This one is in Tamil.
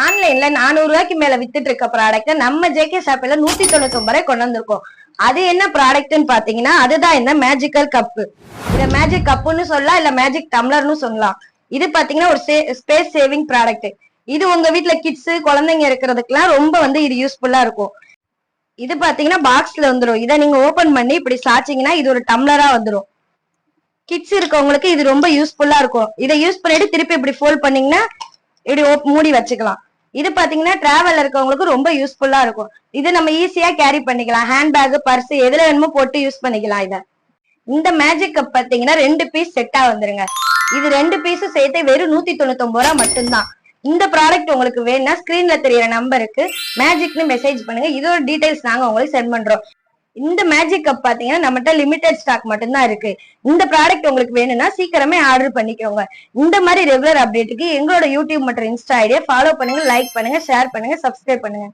ஆன்லைன்ல 400 ரூபாய்க்கு மேல வித்துட்டு இருக்க ப்ராடக்ட் நம்ம ஜேகே ஷாப்ல 199 ரூபாய் கொண்டு வந்திருக்கோம். அது என்ன ப்ராடக்ட்னு பாத்தீங்கன்னா அதுதான் இந்த மேஜிக்கல் கப்பு. இத மேஜிக் கப்புன்னு சொல்லலாம், இல்ல மேஜிக் டம்ளர்னு சொல்லலாம். இது பாத்தீங்கன்னா ஒரு ஸ்பேஸ் சேவிங் ப்ராடக்ட். இது உங்க வீட்டுல கிட்ஸ் குழந்தைங்க இருக்கிறதுக்குலாம் ரொம்ப இது யூஸ்ஃபுல்லா இருக்கும். இது பாத்தீங்கன்னா பாக்ஸ்ல வந்துடும். இதை நீங்க ஓபன் பண்ணி இப்படி சாச்சிங்கன்னா இது ஒரு டம்ளரா வந்துடும். கிட்ஸ் இருக்கவங்களுக்கு இது ரொம்ப யூஸ்ஃபுல்லா இருக்கும். இதை யூஸ் பண்ணிட்டு திருப்பி இப்படி ஃபோல்ட் பண்ணீங்கன்னா இப்படி மூடி வச்சுக்கலாம். இது பாத்தீங்கன்னா டிராவல் இருக்கவங்களுக்கு ரொம்ப யூஸ்ஃபுல்லா இருக்கும். இது நம்ம ஈஸியா கேரி பண்ணிக்கலாம். ஹேண்ட்பேக், பர்ஸ் எதுல வேணுமோ போட்டு யூஸ் பண்ணிக்கலாம். இத இந்த மேஜிக் கப் பாத்தீங்கன்னா 2 பீஸ் செட்டா வந்துருங்க. இது 2 பீஸும் சேர்த்து வெறும் 199 ரூபாய் மட்டும்தான். இந்த ப்ராடக்ட் உங்களுக்கு வேணும்னா ஸ்கிரீன்ல தெரியற நம்பருக்கு மேஜிக்னு மெசேஜ் பண்ணுங்க. இதோட டீடைல்ஸ் நாங்க உங்களுக்கு சென்ட் பண்றோம். இந்த மேஜிக் கப் பாத்தீங்கன்னா நம்மகிட்ட லிமிடெட் ஸ்டாக் மட்டும்தான் இருக்கு. இந்த ப்ராடக்ட் உங்களுக்கு வேணும்னா சீக்கிரமே ஆர்டர் பண்ணிக்கோங்க. இந்த மாதிரி ரெகுலர் அப்டேட்டுக்கு எங்களோட யூடியூப் மற்றும் இன்ஸ்டா ஐடியா ஃபாலோ பண்ணுங்க, லைக் பண்ணுங்க, ஷேர் பண்ணுங்க, சப்ஸ்கிரைப் பண்ணுங்க.